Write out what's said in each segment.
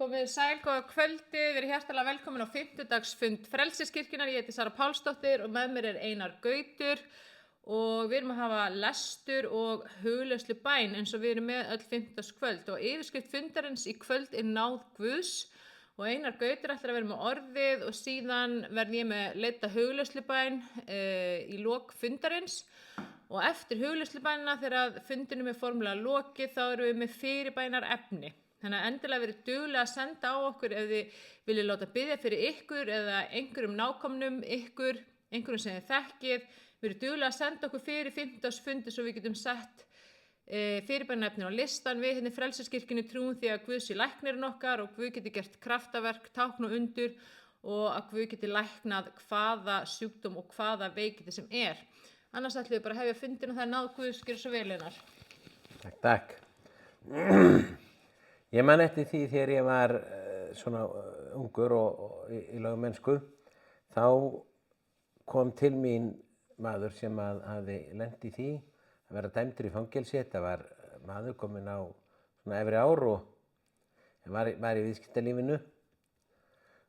Komið sæl, góða kvöldi, verið hjartalega velkomin á 50-dagsfund Frelsiskirkjunnar. Ég heiti Sara Pálsdóttir og með mér Einar Gautur og við erum að hafa lestur og hugleiðslu bæn eins og við erum með öll 50-dagskvöld og yfirskrift fundarins í kvöld er náð Guðs og Einar Gautur ætlar að vera með orðið og síðan verð ég með leidda hugleiðslu bæn í lok fundarins og eftir hugleiðslu bænina þegar fundinum er formulega lokið þá erum við með fyrirbænar efni. Þannig að endilega verið duglega að senda á okkur ef þið viljið láta biðja fyrir ykkur eða einhverjum nákomnum ykkur, einhverjum sem þið þekkið. Verið duglega að senda okkur fyrir 50-dagsfundi svo við getum sett fyrirbænarefnin á listan. Við hérna í Frelsiskirkjunni trúum því að Guð sé læknirinn okkar og Guð geti gert kraftaverk, tákn og undur og að Guð geti læknað hvaða sjúkdóm og hvaða veikindi sem er. Annars ætlum við bara að hefja fundin og það er náð Guðs, gjörðu svo vel Einar. Takk. Ég man eftir því þegar ég var svona ungur og í lögmennsku, þá kom til mín maður sem hafði lent í því að vera dæmdur í fangelsi. Þetta var maður kominn á svona efri ár og var í viðskiptalífinu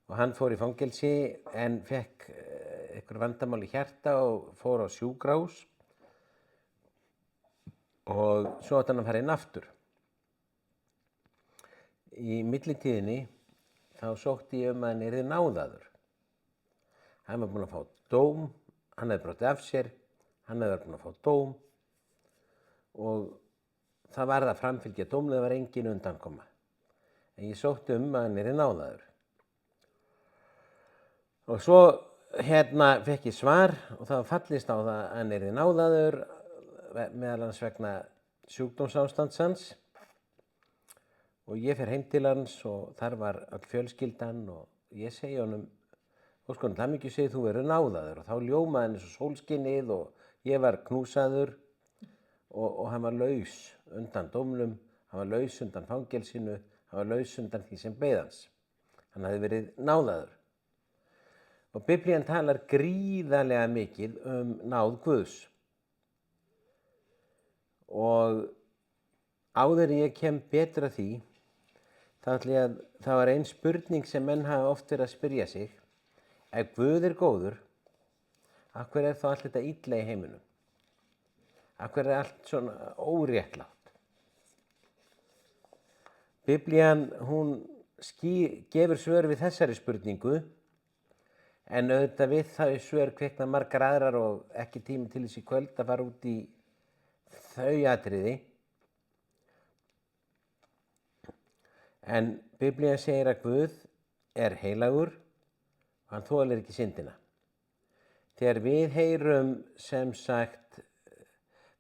og hann fór í fangelsi en fekk einhver vandamál í hjarta og fór á sjúkrahús og svo átti hann að fara inn aftur. Í millitíðinni þá sótti ég að hann yrði náðaður. Hann var búinn að fá dóm, hann hefði brotið af sér, hann hefði verið búinn að fá dóm og það varð að framfylgja dómnum, það var engin undankoma. En ég sótti að hann yrði náðaður. Og svo fekk ég svar og það var fallist á það að hann yrði náðaður meðal annars vegna sjúkdómsástands hans. Og ég fer heim til hans og þar var öll fjölskyldan og ég segi honum, óskonum, það mikið segir þú verður náðaður og þá ljómaði hann eins og sólskinnið og ég var knúsaður og hann var laus undan dómnum, hann var laus undan fangelsinu, hann var laus undan því sem beið hans. Hann hafði verið náðaður. Og Biblían talar gríðarlega mikið náð Guðs. Og áður en ég kem betur að því, það var ein spurning sem menn hafa oft verið að spyrja sig. Ef Guð er góður, af hverju er þá allt þetta illa í heiminum? Af hverju er allt svona óréttlátt? Biblían, hún gefur svör við þessari spurningu, en auðvitað við þau svör kvikna margar aðrar og ekki tími til þess í kvöld að fara út í þau atriði. En Biblían segir að Guð er heilagur og hann þolir ekki syndina. Þegar við heyrum sem sagt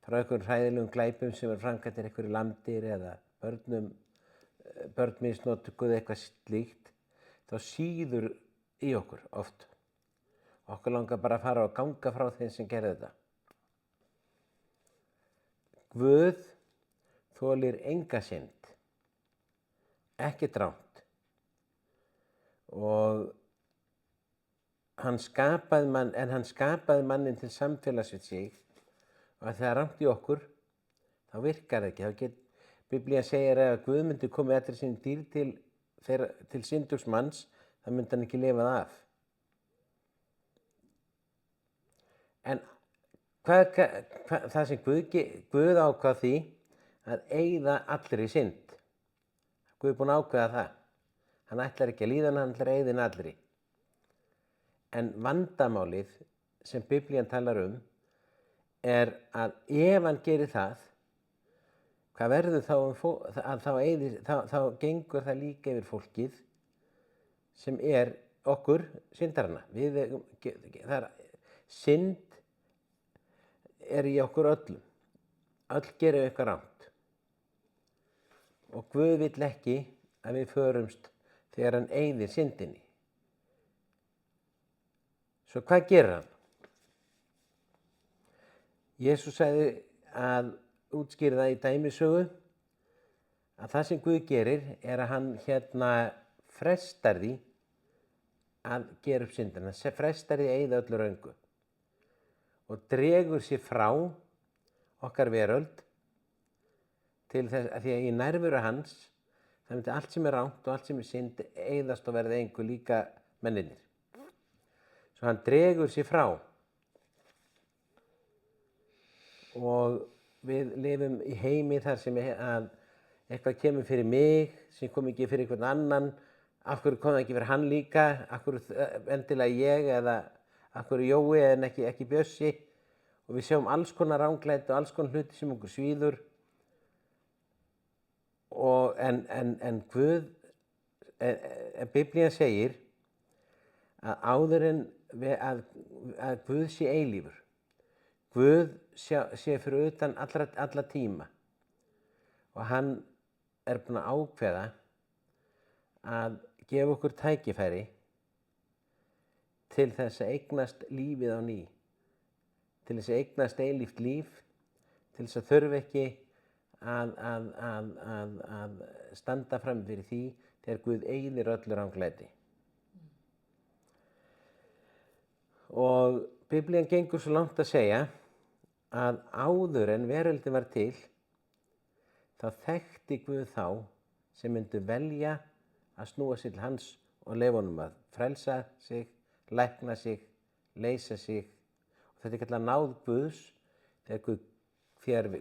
frá einhverjum hræðilegum glæpum sem framkvæmdir einhverju landir eða börn misnotkuð eitthvað slíkt, þá síður í okkur oft. Okkur langar bara að fara og ganga frá þeim sem gerði þetta. Guð þolir enga synd. Ekki rangt og hann skapaði mannin til samfélags við sig og að það er rangt í okkur þá virkar það ekki. Biblían segir að Guð myndi komið eftir sín dýr til syndugs manns, það myndi hann ekki lifað af. En það sem Guð ákvað því að eyða allri synd. Guð er búinn að ákveða það. Hann ætlar ekki að líða hana, hann ætlar að eyða henni allri. En vandamálið sem Biblían talar er að ef hann gerir það, hvað verður þá gengur það líka yfir fólkið sem er okkur syndarana. Synd er í okkur öllum. Öll gerum eitthvað rangt. Og Guð vill ekki að við förumst þegar hann eyðir syndinni. Svo hvað gerir hann? Jesús sagði að útskýra það í dæmisögu að það sem Guð gerir er að hann frestar því að gera upp syndina, frestar því að eyða öllu röngu og dregur sér frá okkar veröld til þess að því að í nærveru hans það myndi allt sem rangt og allt sem synd eyðast og verða engu, líka mennirnir. Svo hann dregur sig frá. Og við lifum í heimi þar sem að eitthvað kemur fyrir mig sem kom ekki fyrir einhvern annan. Af hverju kom það ekki fyrir hann líka? Af hverju endilega ég, eða af hverju Jói en ekki Bjössi? Og við sjáum alls konar ranglæti og alls konar hluti sem okkur svíður. En Guð, Biblían segir að áður en að Guð sé eilífur, Guð sé fyrir utan alla tíma, og hann búinn að ákveða að gefa okkur tækifæri til þess að eignast lífið á ný, til þess að eignast eilíft líf, til þess að þurfa ekki að standa fram fyrir því þegar Guð eyðir öllu ranglæti. Og Biblían gengur svo langt að segja að áður en veröldin var til, þá þekkti Guð þá sem myndu velja að snúa sig til hans og leyfa honum að frelsa sig, lækna sig, leysa sig. Og þetta kallað náð Guðs, þegar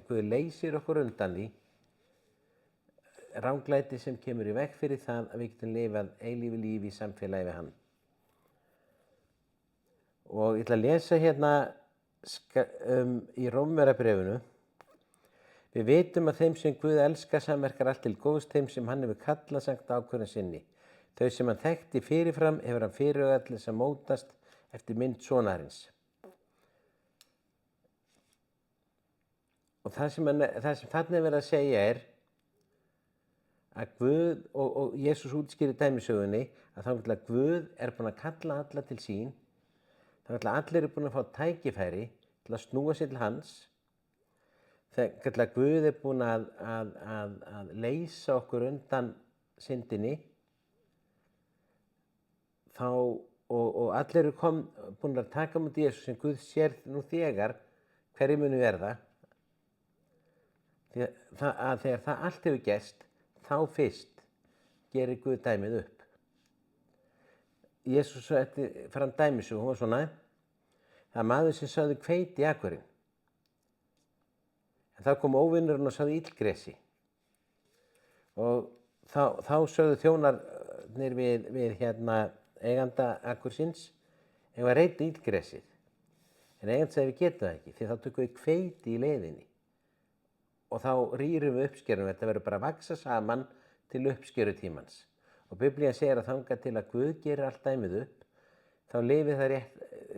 Guð leysir okkur undan því ranglæti sem kemur í veg fyrir það að við getum lifað eilífu lífi í samfélagi við hann. Og ég ætla að lesa hérna í Rómverjabréfinu: við vitum að þeim sem Guð elskar samverkar allt til góðs þeim sem hann hefur kallað samkvæmt ákvörðun sinni. Þau sem hann þekkti fyrirfram hefur hann fyrirhugað til þess að mótast eftir mynd sonarins. Og það sem þarna verið að segja að Guð, og Jesús útskýrir dæmisögunni, að þá að Guð búinn að kalla alla til sín, þá allir búin að fá tækifæri til að snúa sér til hans. Þegar Guð búinn að leysa okkur undan syndinni, þá, og allir búin að taka á móti Jesús sem Guð sér nú þegar hverju munu verða. Þegar það allt hefur gerst, þá fyrst gerir Guð dæmið upp. Jesús fram dæmisögu, hún var svona: það maður sem sáði hveiti í akurinn, en þá kom óvinurinn og sáði illgresi. Og þá sögðu þjónarnir við eiganda akursins: eigum að reyta illgresið. En eigandi sagði: við getum það ekki, því þá tökum við hveiti í leiðinni. Og þá rýrum við uppskerunum, þetta verður bara að vaxa saman til uppskerutímans. Og Biblían segir að þangað til að Guð gerir allt dæmið upp, þá lifum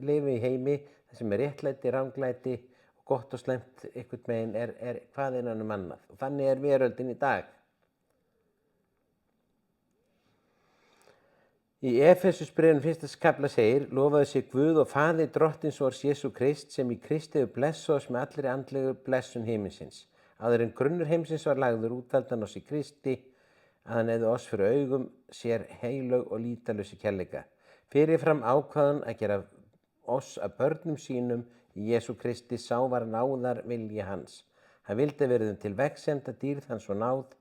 við í heimi þar sem réttlæti, ranglæti og gott og slæmt einhvern veginn hvað innan annað. Og þannig veröldin í dag. Í Efesusbréfinu 1. kafla segir: lofaðu sé Guð og Faðir drottins vors Jesú Krist, sem í Kristi hefur blessað oss með allri andlegu blessun himinsins. Áður en grunnur heimsins var lagður útvaldi hann oss í Kristi, að hann hefði oss fyrir augum sér heilög og lýtalausa kærleika. Fyrirfram ákvað hann að gera oss að börnum sínum í Jesú Kristi, sá var náðar vilji hans. Hann vildi verðum til vegsemda dýrð hans og náð,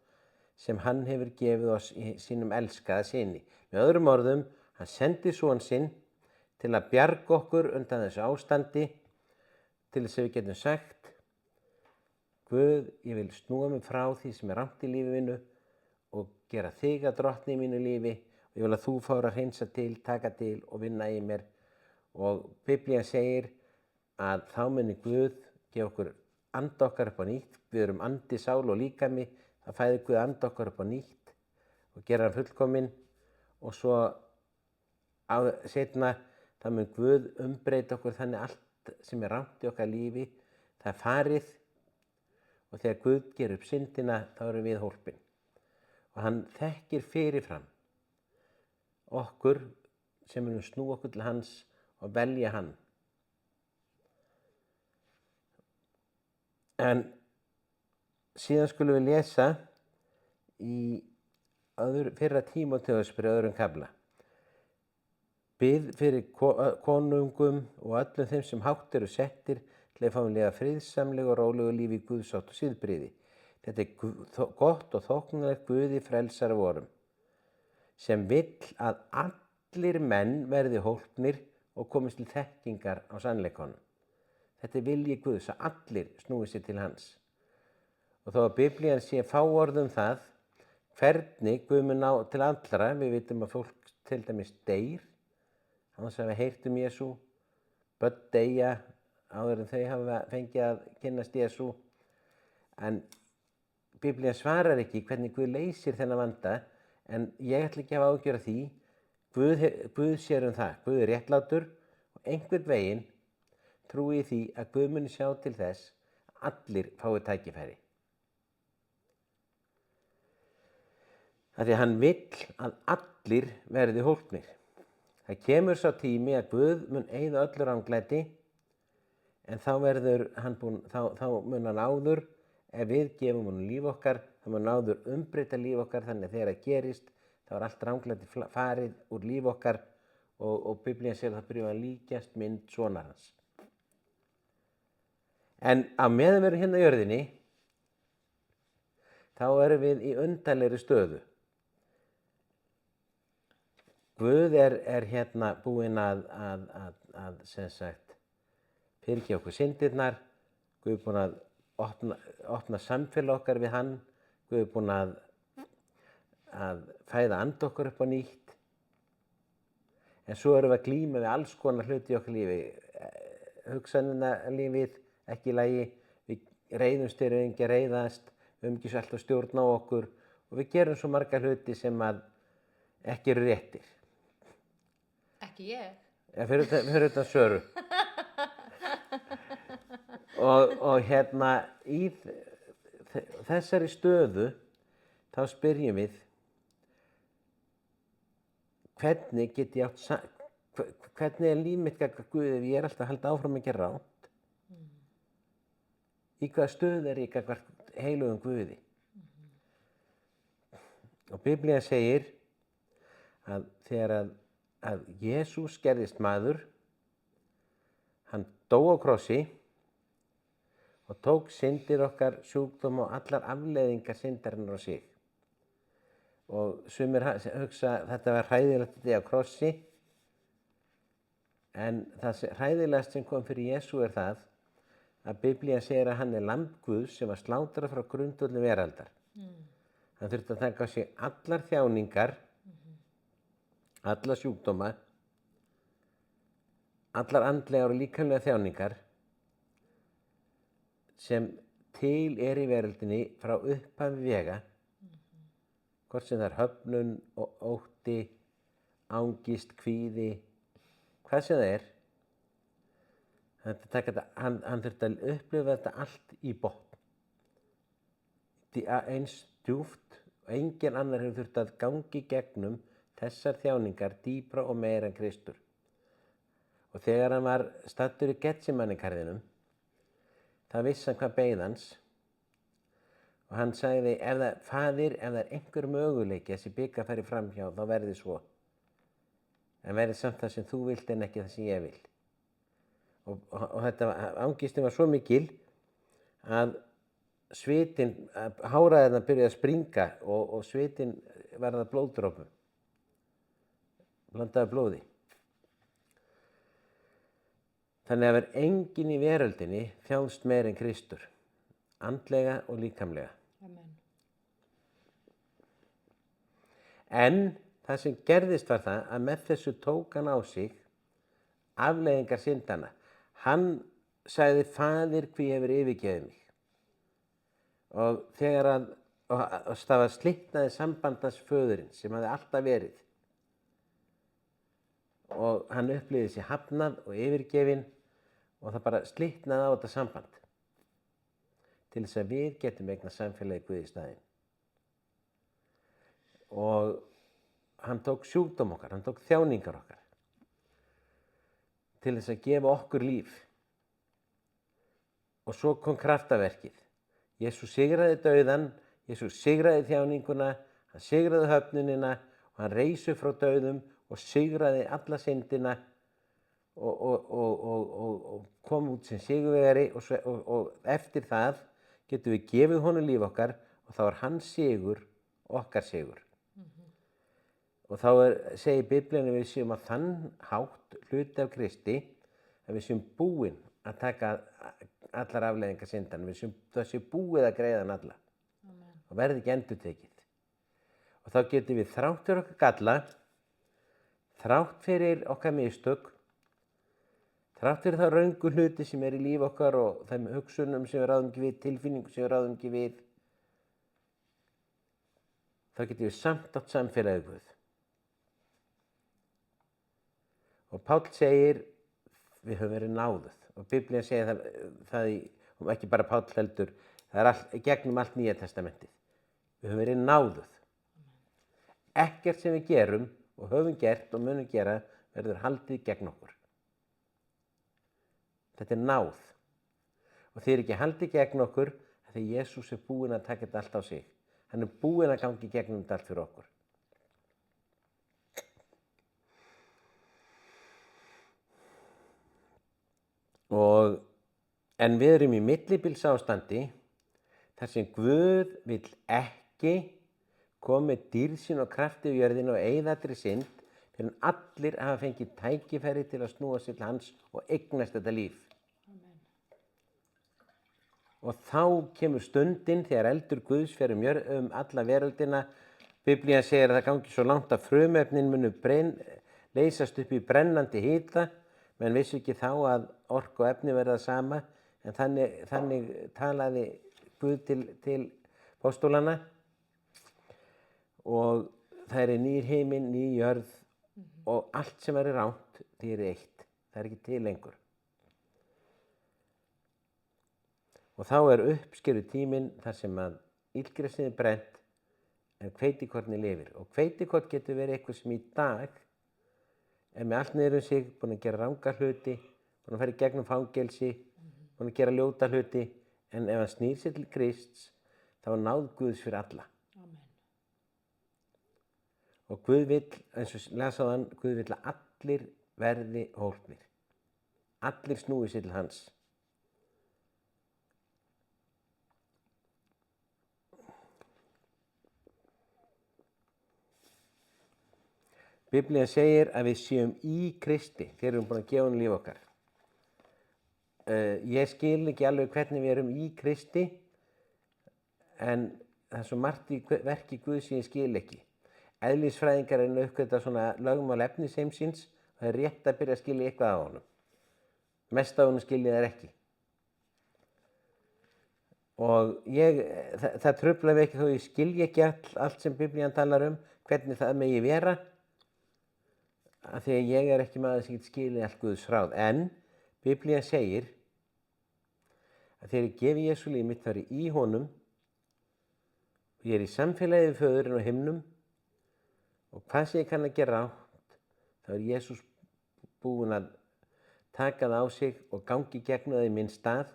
sem hann hefur gefið oss í sínum elskaða syni. Með öðrum orðum, hann sendi son sinn til að bjarga okkur undan þessu ástandi, til þess að við getum sagt: Guð, ég vil snúa mig frá því sem rangt í lífi mínu og gera þig að drottni í mínu lífi, og ég vil að þú fáir að hreinsa til, taka til og vinna í mér. Og Biblían segir að þá muni Guð gefa okkur anda okkar upp á nýtt. Við erum andi, sál og líkami. Það fæðir Guð anda okkar upp á nýtt og gera hann fullkominn. Og svo seinna þá mun Guð umbreyta okkur þannig allt sem rangt í okkar lífi, það farið. Og þegar Guð gerir upp syndina, þá erum við hólpin. Og hann þekkir fyrirfram okkur sem munum snúa okkur til hans og velja hann. En síðan skulum við lesa í fyrra Tímóteusbréfi 2. kafla. Bið fyrir konungum og öllum þeim sem hátt eru settir, til að fá lifa friðsamlegu og rólegu lífi í Guðsátt og siðbrigði. Þetta er gott og þóknanlegt Guði frelsari vorum, sem vill að allir menn verði hólpnir og komist til þekkingar á sannleikanum. Þetta er vilji Guðs, að allir snúi sér til hans. Og þó að Biblían sé fáorð það, hvernig Guð mun ná til allra, við vitum að fólk til dæmis deyr, án þess að við heyrt Jesú, börn deyja áður en þau hafa fengið að kynnast Jesú, en Biblían svarar ekki hvernig Guð leysir þennan vanda, en ég ætla ekki að hafa áhyggjur af því. Guð sér það, Guð er réttlátur og einhvern veginn trúi því að Guð muni sjá til þess að allir fái tækifæri. Það er að hann vill að allir verði hólpnir. Það kemur sá tími að Guð mun eyða öllu ranglæti, en þá mun hann áður, ef við gefum honum líf okkar, þá mun hann áður umbreyta líf okkar, þannig að þegar það gerist, þá er allt ranglæti farið úr líf okkar og Biblían segir að það byrja að líkjast mynd sonar hans. En á meðan við erum hérna á jörðinni, þá erum við í undarlegri stöðu. Guð er hérna búinn að sem sagt, fyrirgefa okkur syndirnar, Guð er búinn að opna samfélag okkar við hann, Guð er búinn að fæða anda okkur upp á nýtt. En svo erum við að glíma við alls konar hluti í okkar lífi, hugsanirnalífið ekki í lagi, við reiðumst þegar við ekki að reiðast, við höfum ekki svo alltaf stjórn á okkur og við gerum svo marga hluti sem að ekki eru réttir. Ekki ég. Ja, fyrir utan Söru. og hérna í þessari stöðu þá spyrjum við hvernig get ég hvernig er líf mitt gagnvart Guði ef ég er alltaf að halda áfram að gera rangt? Í hvaða stöðu er ég gagnvart heilugum Guði? Og Biblían segir að þegar að Jesús gerðist maður, hann dó á krossi og tók syndir okkar, sjúkdóm og allar afleiðingar syndarinnar á sig. Og sumir hugsa þetta var hræðilegt þetta á krossi, en það hræðilegast sem kom fyrir Jesú er það að Biblían segir að hann er lamb Guðs sem var slátrað frá grundvelli veraldar. Hann þurfti að taka á sig allar þjáningar, alla sjúkdóma, allar andlegar og líkamlegar þjáningar sem til er í veröldinni frá upphafi vega, hvort sem það er höfnun og ótti, angist, kvíði, hvað sem það er. Hann þurfti að upplifa þetta allt í botn. Eins djúpt og engin annar hefur þurft að gangi gegnum þessar þjáningar dýpra og meira en Kristur. Og þegar hann var staddur í Getsemannegarðinum, það vissi hann hvað beið hans. Og hann sagði, Faðir, ef það er einhver möguleiki að þessi bikar fari framhjá, þá verði svo. En verði samt það sem þú vilt en ekki það sem ég vil. Og þetta angistin var svo mikil að svitin, háræðina byrjaði að springa og svitin verða blóðdrópum, blandaði blóði. Þannig að vera enginn í veröldinni þjáðst meir en Kristur, andlega og líkamlega. Amen. En það sem gerðist var það að með þessu tók hann á sig afleiðingar syndana. Hann sagði, Faðir, hví hefur yfirgefið mig? Og þegar það var slitnaði sambandans föðurinn sem hafði alltaf verið. Og hann upplifði sig hafnað og yfirgefinn og það bara slitnaði á þetta samband. Til þess að við getum eignast samfélagi Guði í staðinn. Og hann tók sjúkdóm okkar, hann tók þjáningar okkar. Til þess að gefa okkur líf. Og svo kom kraftaverkið. Jesús sigraði dauðan, Jesús sigraði þjáninguna, hann sigraði höfnunina og hann reis upp frá dauðum og sigraði alla syndina og kom út sem sigurvegari og eftir það getum við gefið honum líf okkar og þá er hans sigur okkar sigur. Og þá segir Biblían að við séum að þann hátt hluti af Kristi að við séum búin að taka allar afleiðingar syndanna, það sé búið að greiða hann alla. Amen. Og verði ekki endurtekið. Og þá getum við þrátt fyrir okkar galla, þrátt fyrir okkar mistök, þrátt fyrir þá röngu hluti sem í líf okkar og þeim hugsunum sem við ráðum ekki við, tilfinningum sem við ráðum ekki við, þá getum við samt átt samfélagið Guð. Og Páll segir, við höfum verið náðuð. Og Biblían segir það og ekki bara Páll heldur, það gegnum allt Nýja testamentið. Við höfum verið náðuð. Ekkert sem við gerum og höfum gert og munum gera verður haldið gegn okkur. Þetta er náð. Og þið ekki haldið gegn okkur því Jesús er búinn að taka þetta allt á sig. Hann er búinn að gangi gegnum þetta allt fyrir okkur. En við erum í millibilsástandi þar sem Guð vill ekki koma með dýrsýn og krafti við jörðina og eyða allri synd fyrir en allir hafa fengið tækifæri til að snúa sér til hans og eignast þetta líf. Amen. Og þá kemur stundin þegar eldur Guðs fer alla veröldina. Biblían segir að það gangi svo langt að frumefnin munu leysast upp í brennandi hita, menn vissu ekki þá að orka og efni verða sama, en þannig talaði Guð til apóstolanna. Og það nýr heiminn, ný jörð og allt sem rangt, því eitt. Það ekki til lengur. Og þá uppskeru tíminn þar sem að illgresið brennt en hveitikornið lifir. Og hveitikorn getur verið eitthvað sem í dag með allt niður sig, búin að gera ranga hluti, búin að fara í gegnum fangelsi, búin að gera ljóta hluti, en ef hann snýr sér til Krists, þá náð Guðs fyrir alla. Amen. Og Guð vill, eins og lesaðan, Guð vill að allir verði hólpnir. Allir snúi sér til hans. Biblían segir að við séum í Kristi þegar við erum búin að gefa honum líf okkar. Ég skil ekki alveg hvernig við erum í Kristi, en það svo margt í verki Guðs sem ég skil ekki. Eðlisfræðingar uppgötva svona lögmál efnisheimsins og það rétt að byrja að skilja eitthvað á honum. Mest af honum skil ég þær ekki. Og það truflar mig ekki þó ég skilji ekki allt sem Biblían talar hvernig það megi vera, af því að ég ekki maður sem getur skilið allt Guðs ráð. En Biblían segir að þegar ég gefi Jesú líf mitt, þá ég í honum og ég í samfélagi við Föðurinn á himnum og hvað sem ég kann að gera rátt, þá Jesús búinn að taka það á sig og gangi gegnum það í minn stað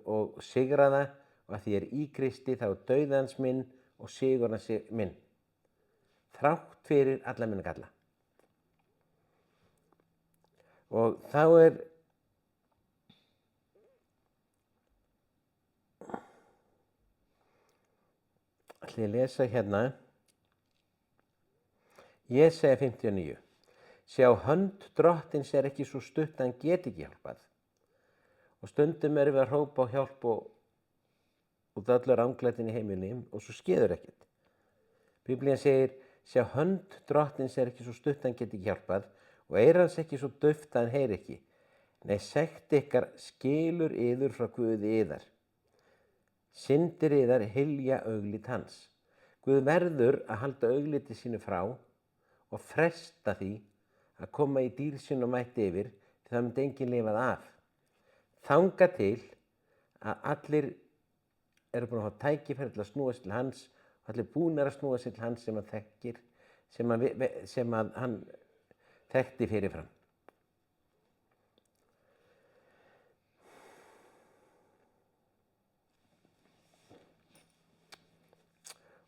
og sigra það, og að því ég í Kristi þá dauðans minn og sigur hans minn. Þrátt fyrir alla minna galla. Og þá ætla ég að lesa hérna Jesaja 59. Sjá, hönd Drottins ekki svo stutt að hann geti ekki hjálpað. Og stundum við að hrópa á hjálp og það allur anglætin í heiminum og svo skeður ekkert. Biblían segir, sjá, hönd Drottins ekki svo stutt að hann geti ekki hjálpað og hans ekki svo dauft að hann heyri ekki. Nei, sekt ykkar skilur yður frá Guði yðar. Syndir yðar hylja auglít hans. Guð verður að halda augliti sínu frá og fresta því að koma í dýrsýn og mætti yfir, því það myndi enginn lifað af. Þangað til að allir búin að hafa tækifæri til að snúa sér til hans og allir búnir að snúa sér til hans sem hann þekkir, sem hann þekkti fyrirfram.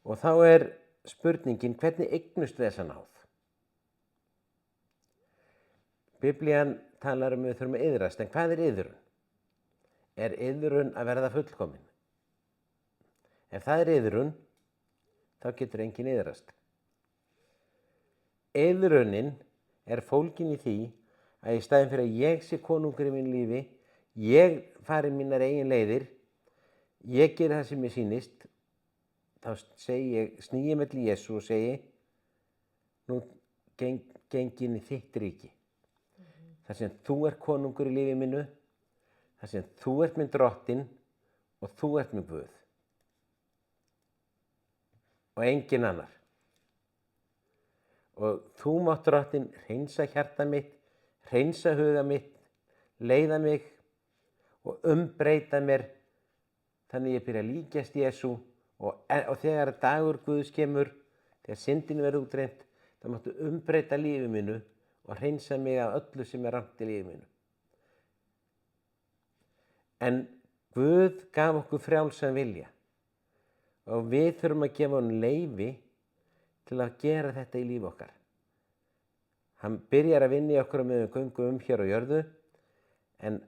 Og þá spurningin, hvernig eignumst við þessa náð? Biblían talar við þurfum að iðrast, en hvað iðrun? Iðrun að verða fullkomin? Ef það er iðrun, þá getur enginn iðrast. Iðrunin er fólgin í því að í staðinn fyrir að ég sé konungur í mínu lífi, ég fari mínar eigin leiðir, ég geri það sem mér sýnist, þá sný ég mig til Jesú og segi, nú geng inn í þitt ríki. Þar sem þú ert konungur í lífi mínu, þar sem þú ert minn drottinn og þú ert minn Guð. Og engin annar. Og þú mátt drottinn hreinsa hjarta mitt, hreinsa huga mitt, leiða mig og umbreyta mér þannig ég byrja að líkjast Jesú og þegar dagur Guðs kemur, þegar syndin verður útreimt, þá máttu umbreyta lífi mínu og hreinsa mig af öllu sem er rangt í lífi mínu. En Guð gaf okkur frjálsan vilja og við þurfum að gefa honum leyfi til að gera þetta í lífi okkar. Hann byrjar að vinna í okkur með göngum hér á jörðu, en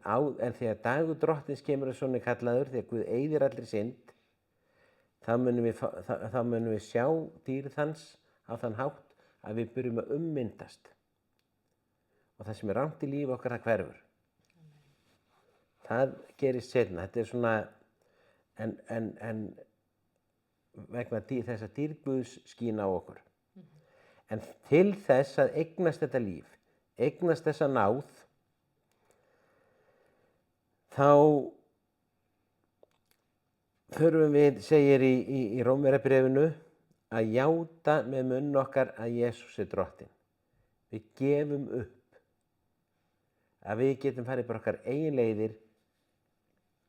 þegar dagur drottins kemur að svona kallaður, þegar Guð eyðir allri synd, þá munum við sjá dýrð hans á þann hátt að við byrjum að ummyndast. Og það sem er rangt í lífi okkar, það hverfur. Það gerist seinna. Þetta er svona, en vegna þess að dýrð Guðs skína á okkur. En til þess að eignast þetta líf, eignast þessa náð, þá þurfum við, segir í Rómverjabréfinu, að játa með munn okkar að Jesús er drottinn. Við gefum upp að við getum farið bara okkar eigin leiðir,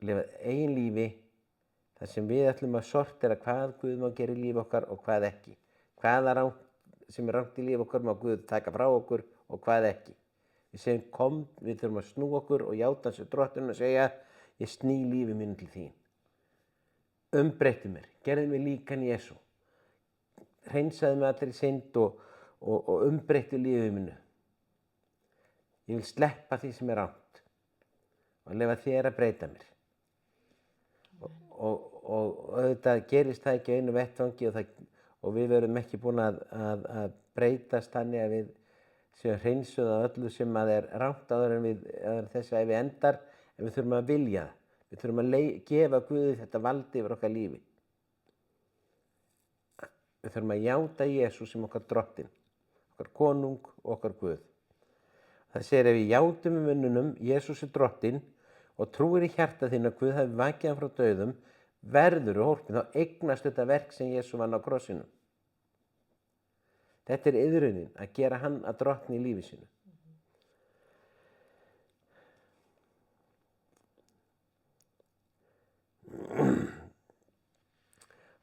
lifað eigin lífi, þar sem við ætlum að sortera hvað Guð má gera í lífi okkar og hvað ekki. Hvaða sem er rangt í lífi okkar má Guð taka frá okkur og hvað ekki. Við segjum við þurfum að snúa okkur og játa sem drottinn og segja, ég sný lífi mínu til þín. Umbreyttu mér, gerðu mig líkan Jesú. Hreinsaðu mig allir í synd og umbreyttu lífi mínu. Ég vil sleppa því sem er rangt og leyfa þér að breyta mér. Og auðvitað gerist það ekki á einu vettvangi og við verðum ekki búin að breytast þannig að við séum hreinsuð af öllu sem að er rangt áður en þessi ævi endar, en við þurfum að vilja það. Við þurfum að gefa Guði þetta valdi yfir okkar lífi. Við þurfum að játa Jesú sem okkar drottinn, okkar konung og okkar Guð. Það segir ef við játum með munnunum Jesús er drottinn og trúir í hjarta þín að Guð hafi vakið hann frá dauðum, verður hólpinn, þá eignast þetta verk sem Jesú vann á krossinum. Þetta er iðrunin, að gera hann að drottni í lífi sínu.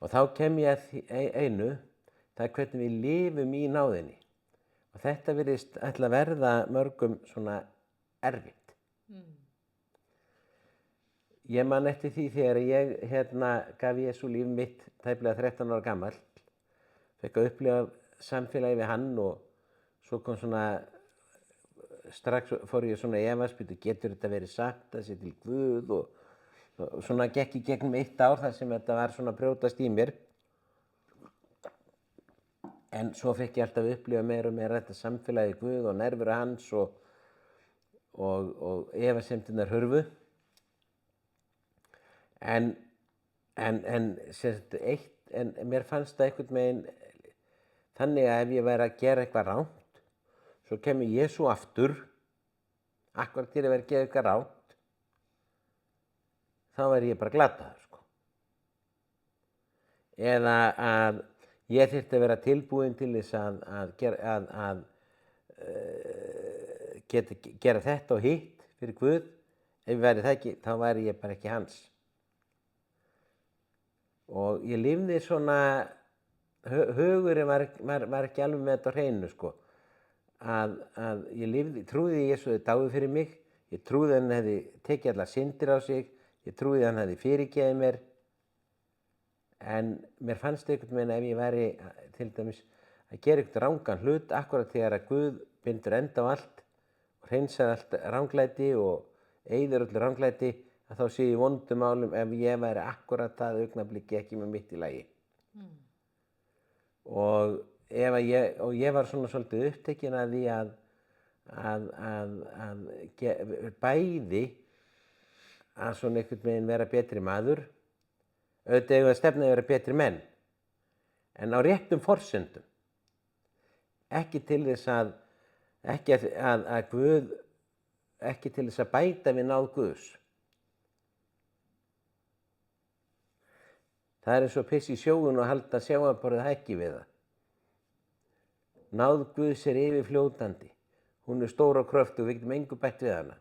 Og þá kem ég að einu, það er hvernig við lifum í náðinni. Og þetta virðist ætla að verða mörgum svona erfitt. Ég man eftir því þegar ég gaf Jesú líf mitt tæplega 13 ára gamall, fekk að upplifa samfélagi við hann og svo kom strax fór ég svona efast, getur þetta verið satt, það sé til Guð og svona gekk í gegnum 1 ár þar sem þetta var svona brjótast í mér. En svo fekk ég alltaf upplifa meira og meira þetta samfélagi Guð og nærveru hans og efasemdirnar hurfu. En mér fannst það einhvern veginn þannig að ef ég væri að gera eitthvað rangt, svo kemur Jesú aftur, akkurat til að vera að gera eitthvað rangt, þá væri ég bara glataður, sko. Eða að ég þyrfti að vera tilbúin til þess að gera þetta og hitt fyrir Guð. Ef ég væri það ekki, þá væri ég bara ekki hans. Og ég lifði svona, hugurinn var ekki alveg með þetta á hreinu, sko. Að ég trúði Jesú hefði dáið fyrir mig, ég trúði hann hefði tekið allar syndir á sig, ég trúði hann hefði fyrirgefið mér. En mér fannst einhvern veginn ef ég væri til dæmis að gera eitthvað rangan hlut, akkurat þegar að Guð bindur enda á allt og hreinsar allt ranglæti og eyðir öllu ranglæti, að þá sé ég í vondum málum ef ég væri akkurat það augnablikki ekki með mitt í lagi. Og ég var svona svolítið upptekinn að því að bæði að svona einhvern veginn vera betri maður, auðvitað eigum við að stefna að vera betri menn, en á réttum forsendum. Ekki til þess að Guð, ekki til þess að bæta við náð Guðs. Það er eins og piss í sjóinn og halda sjávarborðið hækki við það. Náð Guðs er yfirfljótandi. Hún er stór og kröftug, við getum engu bætt við hana.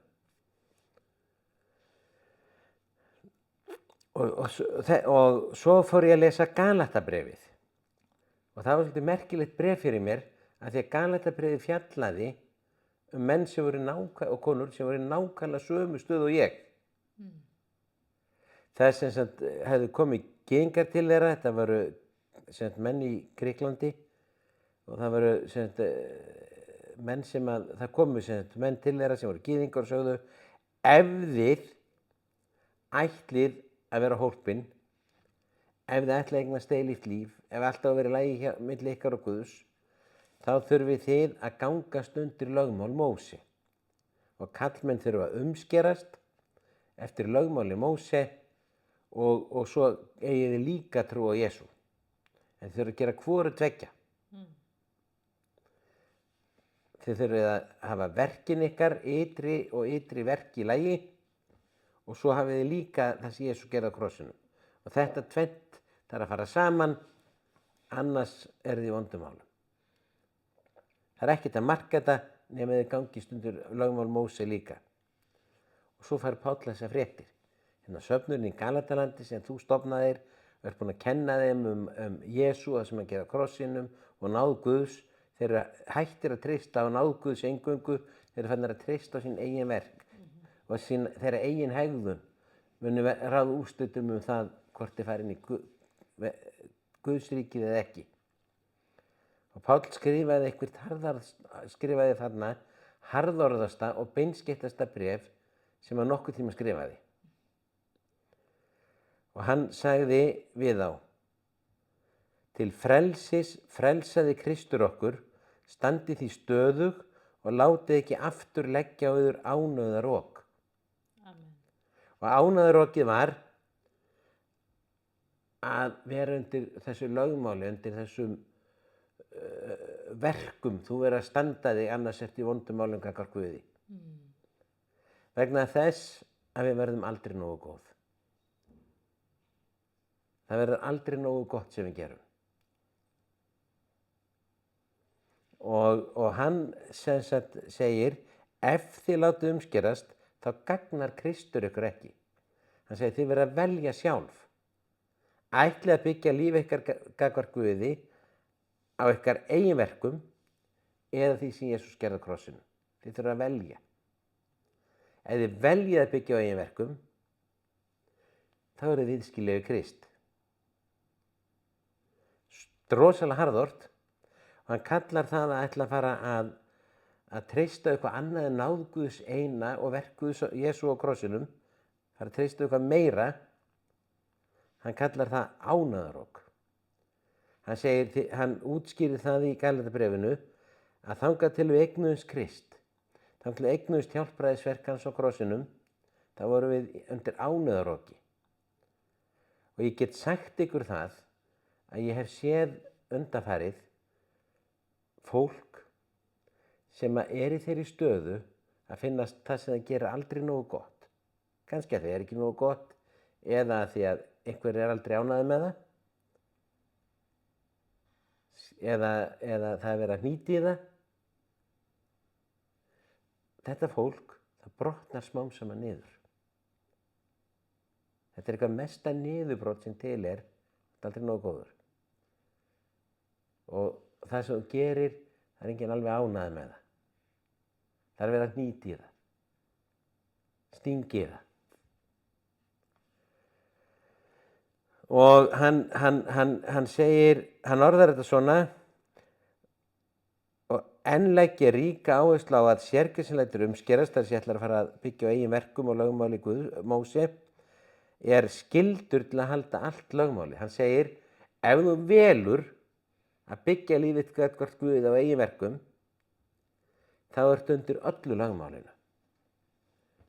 Og svo fór ég að lesa Galatabréfið. Og það var svolítið merkilegt bréf fyrir mér, að því að Galatabréfið fjallaði menn sem voru og konur sem voru nákvæmlega sömu stöðu og ég. Það sem sagt hefðu komið gyðingar til þeirra, þetta voru sem sagt menn í Grikklandi og það voru sem sagt menn sem það komu sem sagt menn til þeirra sem voru gyðingar og sögðu ef þið ætlið að vera hólpin, ef þið ætlið að eignast eilíft líf, ef alltaf að vera í lagi milli ykkar og Guðs, þá þurfið þið að gangast undir lögmál Móse. Og karlmenn þurfa að umskerast eftir lögmáli Móse og svo eigið þið líka trú á Jesú. En þið þurfið að gera hvoru tveggja. Þið þurfið að hafa verkin ykkar, ytri og ytri verk í lagi og svo hafið þið líka það sem Jesú gerði á krossinum. Og þetta tvennt þarf að fara saman, annars er þið í vondum málum. Það er ekkert að marka þetta nema þið gangist undir lögmál Móse líka. Og svo fær Páll þessar fréttir. Hérna söfnurinn í Galatalandi sem þú stofnaðir og ert búin að kenna þeim um Jesú, það sem hann gerði á krossinum og náð Guðs. Þeir eru hættir að treysta á náð Guðs eingöngu, þeir eru farnir að treysta á sín eigin verk og þeirra eigin hegðun muni ráða úrslitum það hvort þeir fari inn í Guðsríkið eða ekki. Og Páll skrifaði þarna harðorðasta og beinskeyttasta bréf sem hann nokkuð tíma skrifaði. Og hann sagði við þá: til frelsis frelsaði Kristur okkur, standið því stöðug og látið ekki aftur leggja á yður ánauðarok. Amen. Og ánauðarokið var að vera undir þessu lögmáli, undir þessum verkum. Þú verður að standa þig, annars ertu í vondum málum gagnvart Guði. Vegna þess að við verðum aldrei nógu góð. Það verður aldrei nógu gott sem við gerum. Og hann sem sagt segir, ef þið látið umskerast, þá gagnar Kristur ykkur ekki. Hann segir, þið verður að velja sjálf. Ætlið að byggja líf ykkar gagnvart Guði á ykkar eigin verkum eða því sem Jesús gerði á krossinu. Þið þurfa að velja. Ef þið veljið að byggja á eigin verkum, þá eru þið viðskilið við Krist. Rosalega harðort. Og hann kallar það að ætla að fara að treysta eitthvað annað en náð Guðs eina og verk Guðs Jesú á krossinum, fara að treysta eitthvað meira. Hann kallar það ánauðarok. Hann útskýrir það í Galatabréfinu að þangað til við eignuðumst Krist, þangað til við eignuðumst hjálpræðisverk hans á krossinum, þá vorum við undir ánauðaroki. Og ég get sagt ykkur það að ég hef séð undanfarið fólk sem er í þeirri stöðu að finnast það sem það gerir aldrei nógu gott. Kannski að það er ekki nógu gott eða því að einhver er aldrei ánægður með það eða það er verið að hnýta í það. Þetta fólk, það brotnar smám saman niður. Þetta er eitthvað mesta niðurbrot sem til er, þetta er aldrei nógu góður. Og það sem þú gerir, það er enginn alveg ánægður með það. Það er verið að hnýta í það, stingi í það. Og hann segir, hann orðar þetta svona, enn legg ég ríka áherslu á að sérkynsinlætur umskerast þar sem ég ætlar að fara að byggja á eigin verkum og lögmáli Móse er skyldur til að halda allt lögmáli. Hann segir, ef þú velur að byggja lífið gagnvart Guði á eigin verkum, þá ertu undir öllu lögmálinu.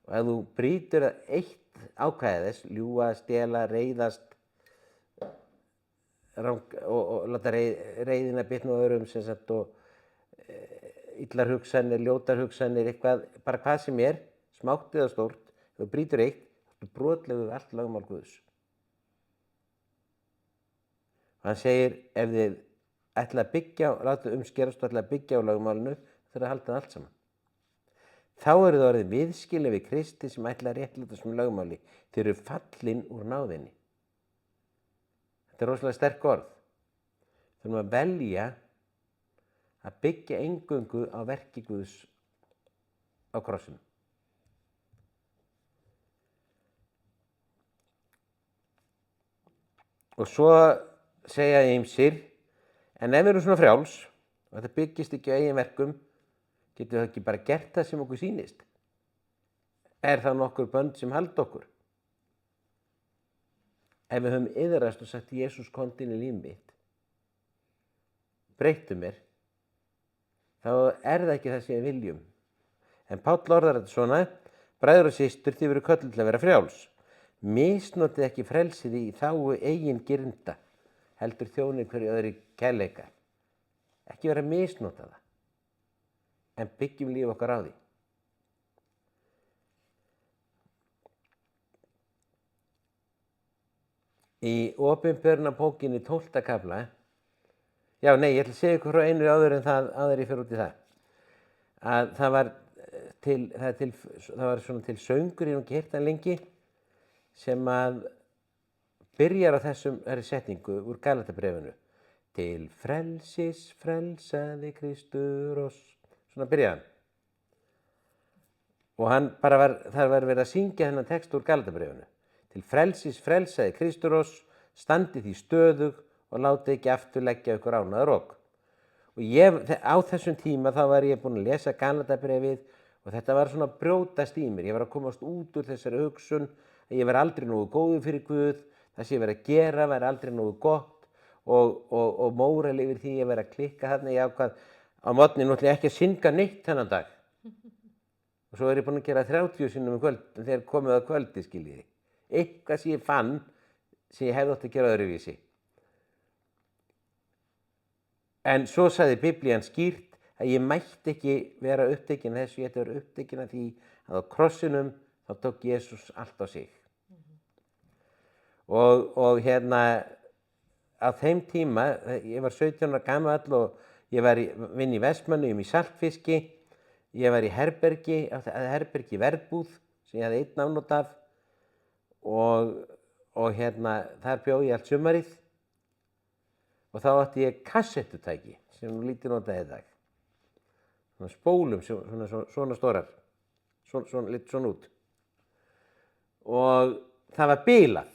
Og ef þú brýtur eitt ákvæði þess, ljúga, stela, reiðast og láta reiðina bitna á öðrum sem sagt og illar hugsanir, ljótar hugsanir, eitthvað, bara hvað sem er, smátt eða stórt, ef þú brýtur eitt, þú brotlegur við allt lögmál Guðs. Hann segir, ef þið ætla að byggja, láta umskerast og ætla að byggja á lögmálinu, þurfa að halda það allt saman. Þá eru það orðið viðskilið við Kristi sem ætla að réttlæta sem lögmáli. Þeir eru fallin úr náðinni. Þetta er rosalega sterk orð. Þurfum að velja að byggja eingöngu á verki Guðs á krossinum. Og svo segja ýmsir, en ef við erum svona frjáls og þetta byggist ekki á eigin verkum, getum við ekki bara gert það sem okkur sýnist? Er það nokkur bönd sem halda okkur? Ef við höfum iðrast og sagt Jesús komdu inn í líf mitt, breyttu mér, þá er það ekki það sem við viljum. En Páll orðar þetta svona, bræður og systur, þið verið kölluð til að vera frjáls. Misnotið ekki frelsið í þágu eigin girnda, heldur þjónir hverju öðru kærleika. Ekki vera að misnota það, en byggjum líf okkar á því. Í Opinberunarbókinni 12. kafla, ég ætla að segja ykkur frá einu áður en áður ég fer út í það, að það var svona til söngur, ég hef ekki heyrt hann lengi, sem að byrjar á þessari setningu úr Galatabréfinu. Til frelsis frelsaði Kristur oss. Svona byrjaði hann. Og það var verið að syngja þennan text úr Galatabréfinu. Til frelsis frelsaði Kristur oss, standið því stöðug og látið ekki aftur leggja ykkur ánaðar ok. Og á þessum tíma þá var ég búinn að lesa Galatabréfið og þetta var svona að brjótast í mér. Ég var að komast út úr þessari hugsun að ég var aldrei nógu góður fyrir Guð, það sem ég var að gera var aldrei nógu gott og móral yfir því ég var að klikka þarna. Ég ákvað á morgni náttúrulega ekki að synga neitt þennan dag. Og svo er ég búinn að gera 30 sinnum um kvöld, þegar komið að kvöldi, skiljiði. Eitthvað sem ég fann sem ég hefði átt að gera öðruvísi. En svo sagði Biblían skýrt að ég mætti ekki vera upptekinn þessu, ég ætti að vera upptekinn af því að á krossinum þá tók Jesús allt á sig. Og á þeim tíma, ég var 17 ára gamall og ég var vinn í Vestmannum í saltfiski, ég var í herbergi Verbúð sem ég hafði einn afnot af og þar bjó ég allt sumarið og þá átti ég kassettutæki sem nú lítið notað í dag. Svona spólum, svona stórar, lítið svona út. Og það var bilað.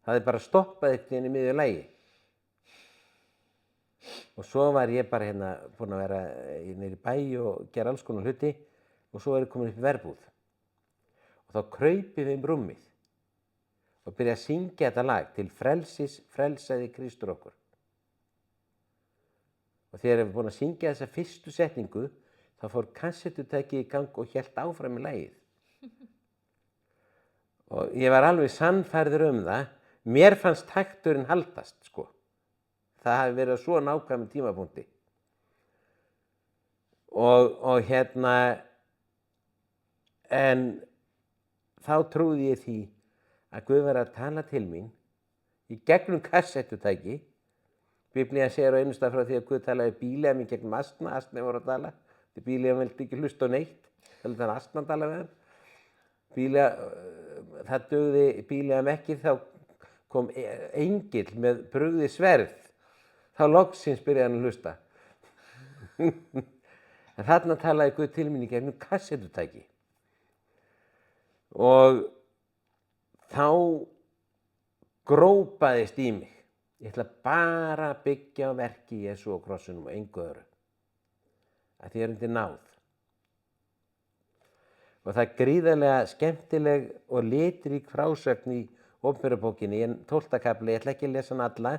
Það hefði bara stoppað eitthvað inn í miðju lagi. Og svo var ég bara búinn að vera niður í bæ og gera alls konar hluti og svo var ég komin upp í Verbúð. Og þá kraupið við rúmið og byrjaði að syngja þetta lag, til frelsis frelsaði Kristur okkur. Og þegar ég var búinn að syngja þessa fyrstu setningu, þá fór kassettutækið í gang og hélt áfram í lagið. Og ég var alveg sannfærður það, mér fannst takturinn haldast, sko. Það hafi verið á svo nákvæmum tímapunkti. En þá trúði ég því að Guð var að tala til mín í gegnum kassettutæki. Biblían segir á einu stað frá því að Guð talaði Bíleam í gegnum Astna voru að tala. Því Bíleam vildi ekki hlusta á neitt, þannig að Astna tala við hann. Það dugði Bíleam ekki, þá kom engill með brugðið sverð. Þá loksins byrjaði hann að hlusta. En þarna talaði Guð til mín í gegnum kassettutæki. Og þá grópaðist í mig. Ég ætla bara að byggja á verki Jesú á krossinum og engu öðru. að því er undir náð. Og það er gríðarlega skemmtileg og litrík frásögn í opinberabókinni, í 12. kafli, ég ætla ekki að lesa hann alla,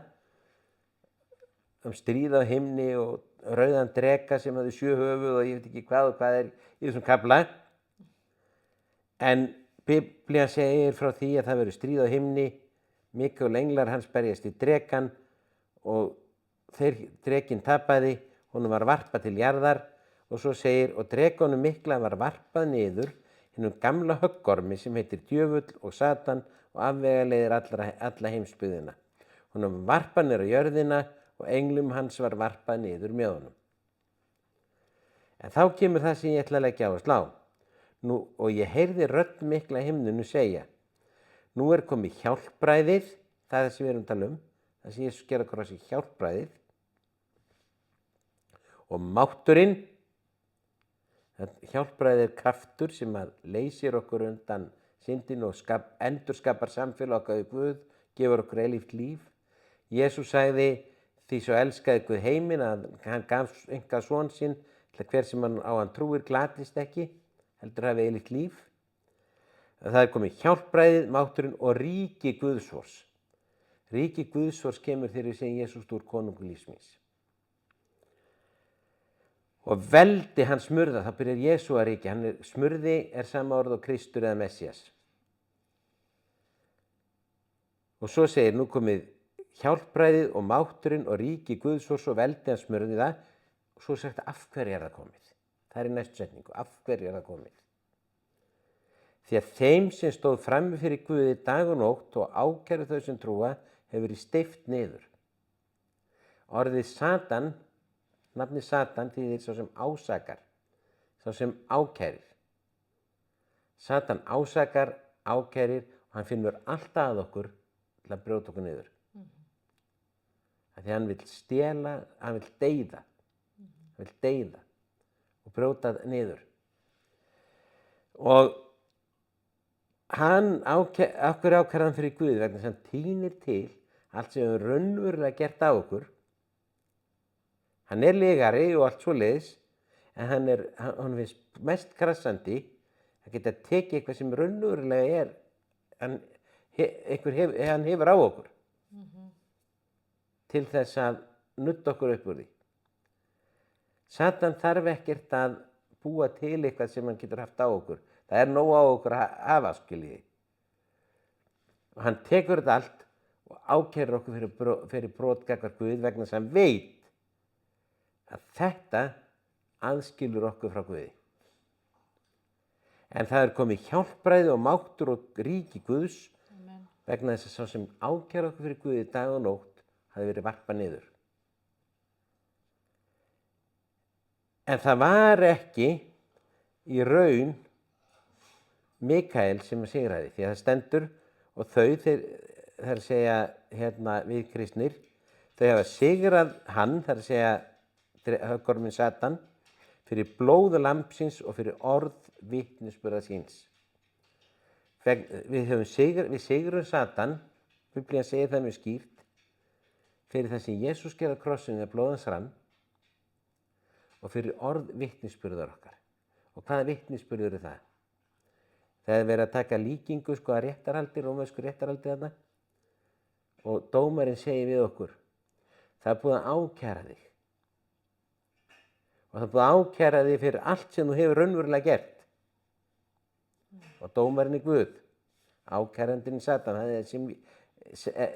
stríð á himni og rauðan dreka sem hafði 7 höfuð og ég veit ekki hvað og hvað er í þessum kafla. En Biblían segir frá því að það verður stríð á himni, Mikael og englar hans berjast í drekann og drekinn tapaði, honum var varpað til jarðar og svo segir, og drekanum mikla var varpað niður hinum gamla höggormi sem heitir djöfull og Satan og afvegaleiðir alla heimsbyggðina. Honum var varpað niður á jörðina og englum hans var varpað niður með honum. En þá kemur það sem ég ætla að leggja áherslu á. Nú, og ég heyrði rödd mikla í himninu segja, nú er komið hjálpræðið, það er það sem við erum að tala um, það sem Jesús gerði á krossi, hjálpræðið, og mátturinn, hjálpræðið er kraftur sem að leysir okkur undan syndinu og endurskapar samfélag okkar við Guð, gefur okkur eilíft líf. Jesús sagði, því svo elskaði Guð heiminn að hann gaf enga son sinn til að hver sem á hann trúir glatist ekki, heldur hafi eilíft líf. Það er komið hjálpræðið, mátturinn og ríki Guðsvors. Ríki Guðsvors kemur þegar við segjum Jesús úr konungur lífs míns. Og veldi hann smurða, þá byrjar Jesú að ríkja. Smurði er sama orð og Kristur eða Messías. Og svo segir nú komið hjálpræðið og mátturinn og ríki Guðsvors og veldi hann smurði það. Og svo sagt af hverju er það komið. Það er í næstu setningu, af hverju er það komið. Því að þeim sem stóð frammi fyrir Guði dag og nótt og ákæru þau sem trúa hefur verið steypt niður. Orðið Satan, nafnið Satan þýðir sá sem ásakar, sá sem ákærir. Satan ásakar, ákærir og hann finnur alltaf að okkur til að brjóta okkur niður. Því hann vill stela, hann vill deyða. Hann vill deyða og brjóta niður. Og hann ákærir hann fyrir Guð vegna þess að hann tínir til allt sem við raunverulega gert á okkur. Hann er legari og allt svoleiðis, en hann finnst mest krassandi að geta tekið eitthvað sem raunverulega er, hann hefur á okkur, til þess að nutta okkur upp úr því. Satan þarf ekkert að búa til eitthvað sem hann getur haft á okkur. Það er nóg á okkur að hafa, skiljiði. Og hann tekur þetta allt og ákærir okkur fyrir brot gagnvart Guð vegna þess að hann veit að þetta aðskilur okkur frá Guði. En það er komið hjálpræði og máttur og ríki Guðs. Amen. Vegna þess að sá sem ákærir okkur fyrir Guði dag og nótt hafi verið varpað niður. En það var ekki í raun Mikael sem sigraði, því að það stendur og þau, það er að segja við kristnir, þau hafa sigrað hann, það er að segja höggorminn Satan, fyrir blóð lambsins og fyrir orð vitnisburðar síns. Við sigrum Satan, Biblían segir það mjög skýrt, fyrir það sem Jesús gerði á krossinu þegar blóð hans rann og fyrir orð vitnisburðar okkar. Og hvaða vitnisburður er það? Það er verið að taka líkingu að réttarhaldi, rómversku réttarhaldi þarna, og dómarinn segir við okkur, það er búið að ákæra þig. Og það er búið að ákæra þig fyrir allt sem þú hefur raunverulega gert. Og dómarinn er Guð, ákærandinn Satan, það er sem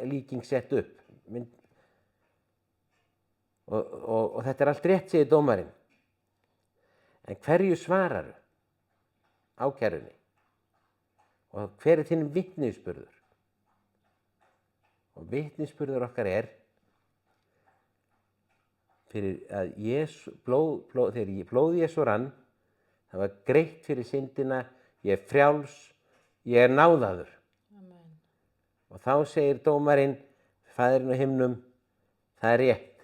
líking sett upp. Og þetta er allt rétt, segir dómarinn. En hverju svararu? Ákærunni. Og hver er þinn vitnisburður? Og vitnisburður okkar er fyrir að þegar blóð Jesú rann, það var greitt fyrir syndina, ég er frjáls, ég er náðaður. Amen. Og þá segir dómarinn, Faðirinn á himnum, það er rétt.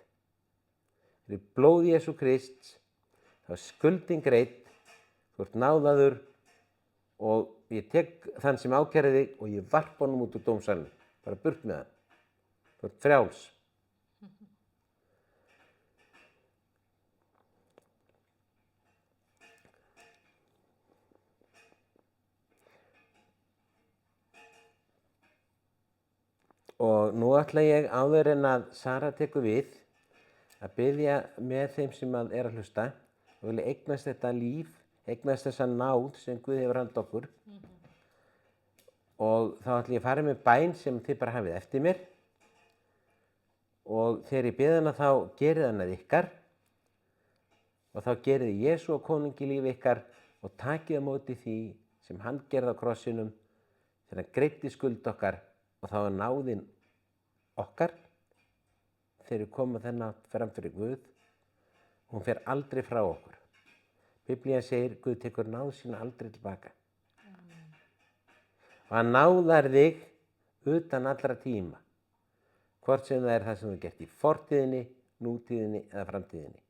Fyrir blóð Jesú Krists, það var skuldin greitt, þú ert náðaður og ég tek þann sem ákærði þig og ég varpa honum út úr dómsalnum, bara burt með hann. Þú ert frjáls. Og nú ætla ég áður en að Sara tekur við að biðja með þeim sem að er að hlusta og vilja eignast þetta líf, eignast þessa náð sem Guð hefur handa okkur. Og þá ætla ég að fara með bæn sem þið bara hafið eftir mér og þegar ég bið hana þá gerið hana ykkar og þá gerið Jesú og konungi líf ykkar og takið á móti því sem hann gerði á krossinum þegar hann greiddi skuld okkar og þá er náðin okkar þegar við komum þennan fram fyrir Guð. Hún fer aldrei frá okkur. Biblían segir Guð tekur náð sína aldrei tilbaka. Og hann náðar þig utan allra tíma. Hvort sem það er það sem þú gert í fortíðinni, nútíðinni eða framtíðinni.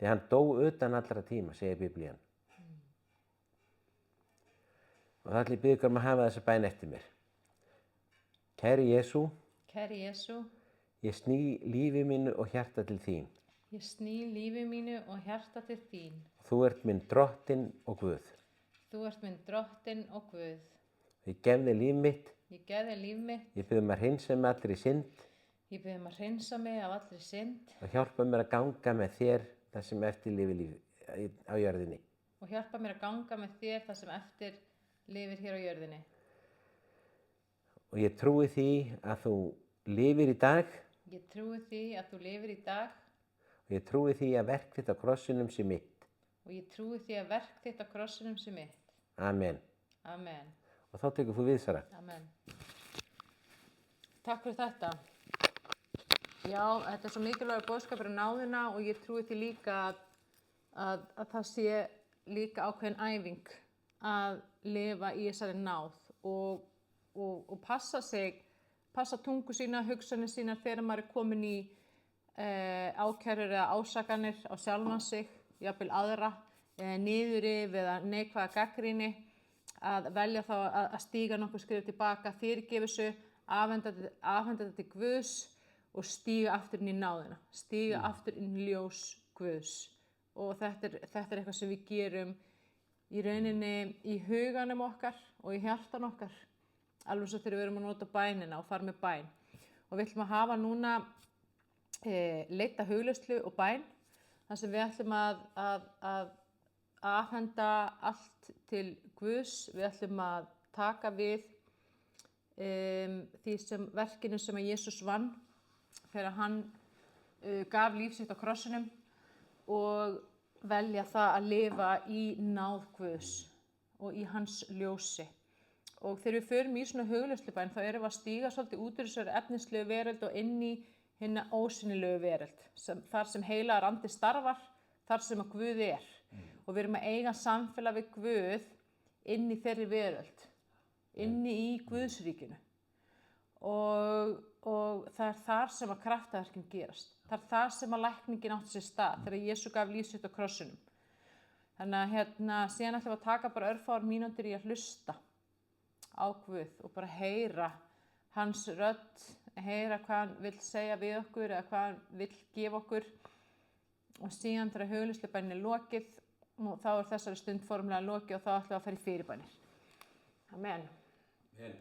Því hann dó utan allra tíma, segir Biblían. Og það ætla ég biðja ykkur að hafa þessa bæn eftir mér. Kæri Jesú, Kæri Jesú, ég sný lífi mínu og hjarta til þín. ég sný lífi mínu og hjarta til þín. Þú ert minn drottinn og Guð. Þú ert minn drottinn og Guð. Ég gef þér líf mitt, Ég gef þér líf mitt. ég bið að hreinsa mig allri synd Ég bið að hreinsa mig af allri synd og hjálpa mér að ganga með þér það sem eftir lifi líf á jörðinni. og hjálpa mér að ganga með þér það sem eftir lifir hér á jörðinni. Og ég trúi því að þú lifir í dag Ég trúi því að þú lifir í dag og ég trúi því að verk þitt á krossinum sé mitt. og ég trúi því að verk þitt á krossinum sé mitt. Amen. Amen. Og þá tekur þú við, Sara. Amen. Takk fyrir þetta. Já, þetta er svo mikilvægur boðskapur á náðina og ég trúi því líka að það sé líka ákveðin æfing að lifa í þessari náð og passa tungu sína, hugsanir sínar þegar maður er komin í ákærur eða ásakanir á sjálfan sig, jafnvel aðra, niðurrif eða neikvæða gagnrýni, að velja þá að stíga nokkuð skrif tilbaka, fyrirgefa þessu, afhenda þetta til Guðs og stíga aftur inn í náðina, stíga aftur inn í ljós Guðs. Og þetta er eitthvað sem við gerum í rauninni í huganum okkar og í hjartan okkar, alveg svo þegar við erum að nota bænina og fara með bæn. Og við ætlum að hafa núna leita hugleiðslu og bæn, þar sem við ætlum að afhenda allt til Guðs. Við ætlum að taka við því verkinu sem að Jesús vann þegar hann gaf líf sitt á krossinum og velja það að lifa í náð Guðs og í hans ljósi. Og þegar við förum í svona hugleiðslubæn þá erum við að stíga svolítið út úr þessari efnislegu veröld og inn í hinna ósýnilegu veröld, þar sem heilagur andi starfar, þar sem að Guð er. Og við erum að eiga samfélag við Guð inn í þeirri veröld, inni í Guðsríkinu. Og það er þar sem að kraftaverkin gerast. Það er þar sem að lækningin átti sér stað þegar Jesú gaf líf sitt á krossinum. Þannig að síðan ætlum við að taka bara örfáar mínútur í að hlusta á Guð og bara heyra hans rödd, heyra hvað hann vill segja við okkur eða hvað hann vill gefa okkur. Og síðan þegar hugleiðslubænin er lokið, og þá er þessari stund formlega lokið og þá ætlum við að fara í fyrirbænir. Amen. Amen.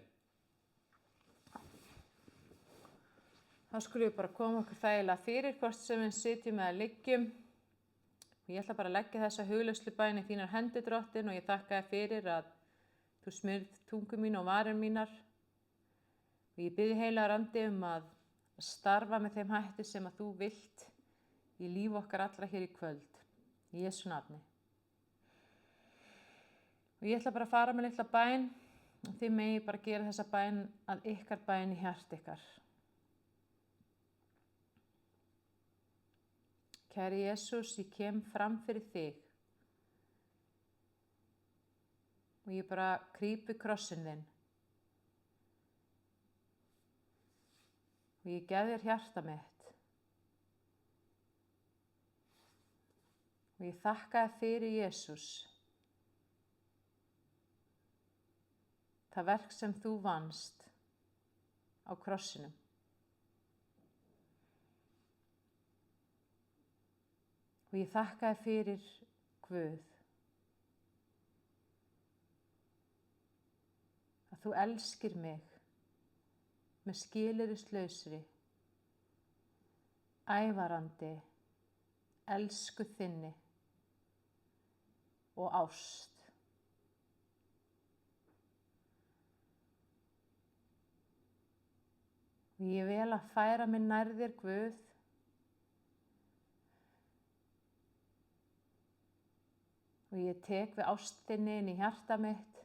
Þá skulum við bara koma okkur þægilega fyrir hvort sem við sitjum eða liggjum. Og ég ætla bara að leggja þessa hugleiðslubæn í þínar hendur, Drottinn, og ég þakka þér fyrir að þú smyrð tungu mín og varir mínar. Og ég biðji heilagur andi að starfa með þeim hætti sem að þú vilt í líf okkar allra hér í kvöld. Í Jesú nafni. Og ég ætla bara að fara með litla bæn og þið megi bara gera þessa bæn að ykkar bæn í hjarta ykkar. Kæri Jesús, ég kem fram fyrir þig og ég bara krýpi krossin þinn og ég gef þér hjarta mitt og ég þakka þér fyrir Jesús, það verk sem þú vannst á krossinum. Og ég þakka þér fyrir Guð, að þú elskir mig með skilyrðislausri, ævarandi, elsku þinni og ást. Og ég vel að færa mig nær þér, Guð, og ég tek við ást þinni inn í hjarta mitt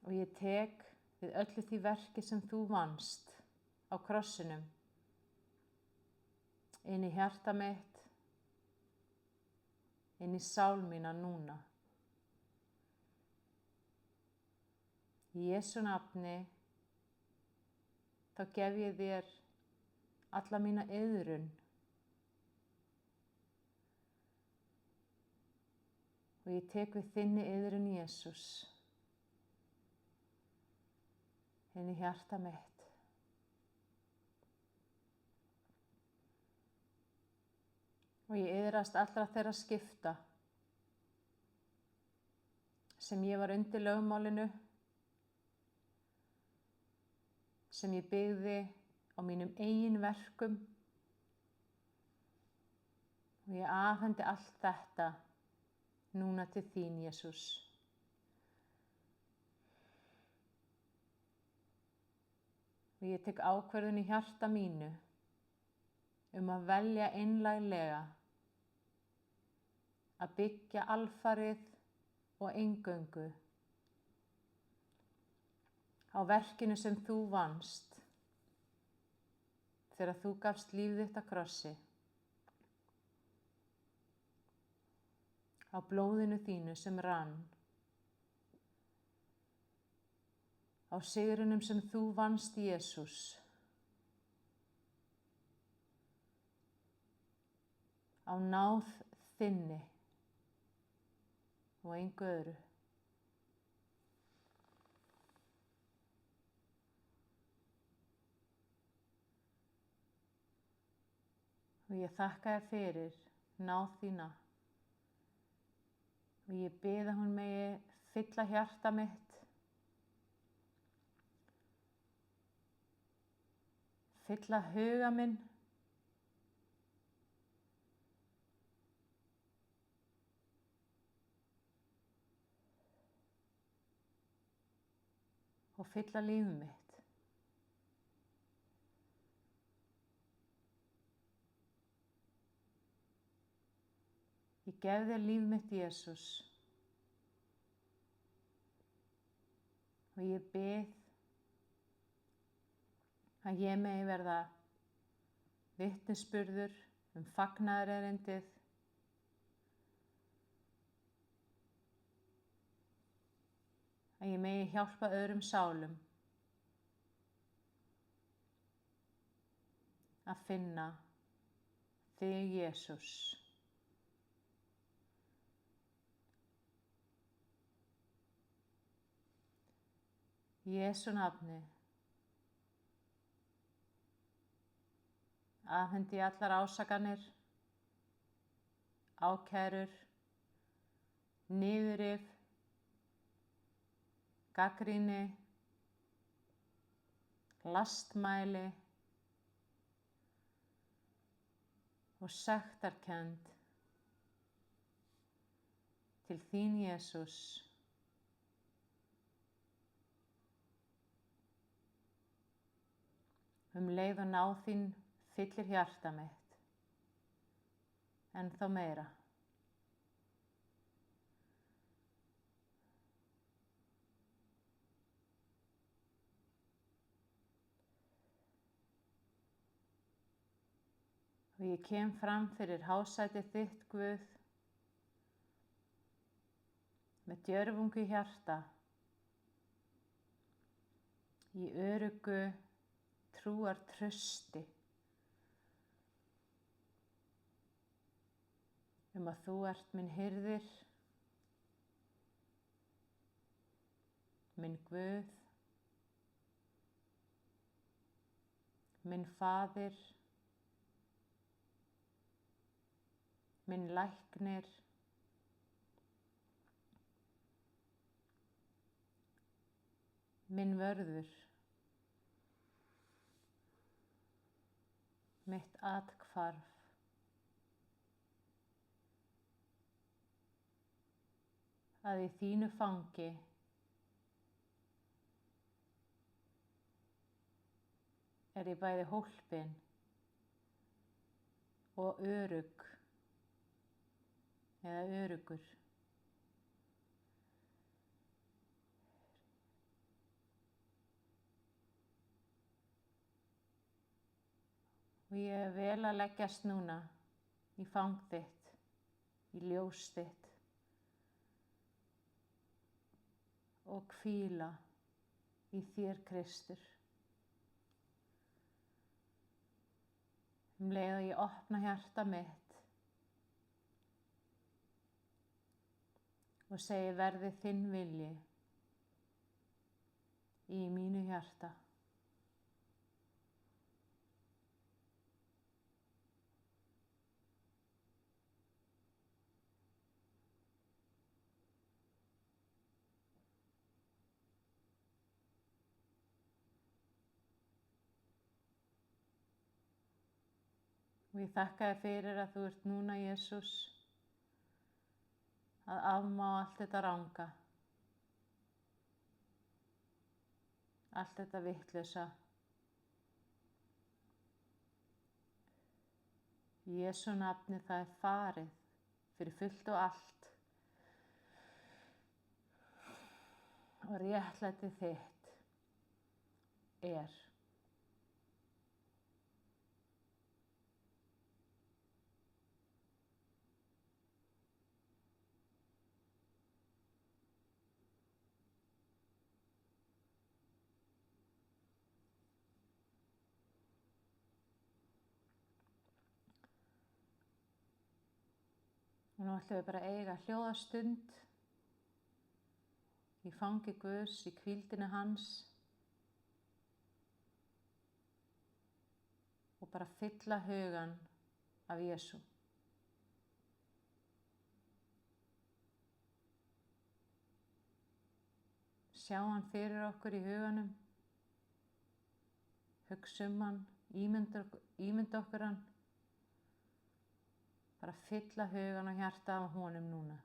og ég tek við öllu því verki sem þú vannst á krossinum inn í hjarta mitt, inn í sál mína núna. Í Jesú nafni þá gef ég þér alla mína iðrun og ég tek við þinni iðrun, Jesús, inn í hjarta mitt. Og ég iðrast allra þeirra skipta sem ég var undir lögmálinu, sem ég byggði á mínum eigin verkum, og ég afhendi allt þetta núna til þín, Jesús. Og ég tek ákvörðun í hjarta mínu að velja einlæglega að byggja alfarið og eingöngu á verkinu sem þú vannst þegar þú gafst líf þitt á krossi, á blóðinu þínu sem rann, á sigrunum sem þú vannst, Jesús, á náð þinni og engu öðru. Og ég þakka þér fyrir náð þína og ég bið að hún megi fylla hjarta mitt, fylla huga minn og fylla líf mitt. Ég gef þér líf mitt, Jesús, og ég bið að ég megi verða vitnisburður fagnaðarerindið, að ég megi hjálpa öðrum sálum að finna þig, Jesús. Í Jesú nafni afhendi ég allar ásakanir, ákærur, niðurrif, gagnrýni, lastmæli og sektarkennd til þín, Jesús. Leið og náð þín fyllir hjarta mitt, en þá meira. Og ég kem fram fyrir hásætið þitt, Guð, með djörfungu hjarta, í öruggu trúar trausti að þú ert minn hirðir, minn Guð, minn Faðir, minn læknir, minn vörður, mitt athvarf, að í þínu fangi er ég bæði hólpin og örugg eða öruggur. Og ég er vel að leggjast núna í fang þitt, í ljós þitt og hvíla í þér, Kristur. Leið að ég opna hjarta mitt og segi verði þinn vilji í mínu hjarta. Og ég þakka þér fyrir að þú ert núna, Jesús, að afmá allt þetta ranga, allt þetta vitlausa. Í Jesú nafni það er farið fyrir fullt og allt og réttlæti þitt er. Og nú ætlum við bara að eiga hljóðastund í fangi Guðs, í hvíldinni hans og bara fylla hugan af Jesú. Sjá hann fyrir okkur í huganum, hugsa hann, ímynda okkur hann. Bara fylla hugan og hjarta af honum núna.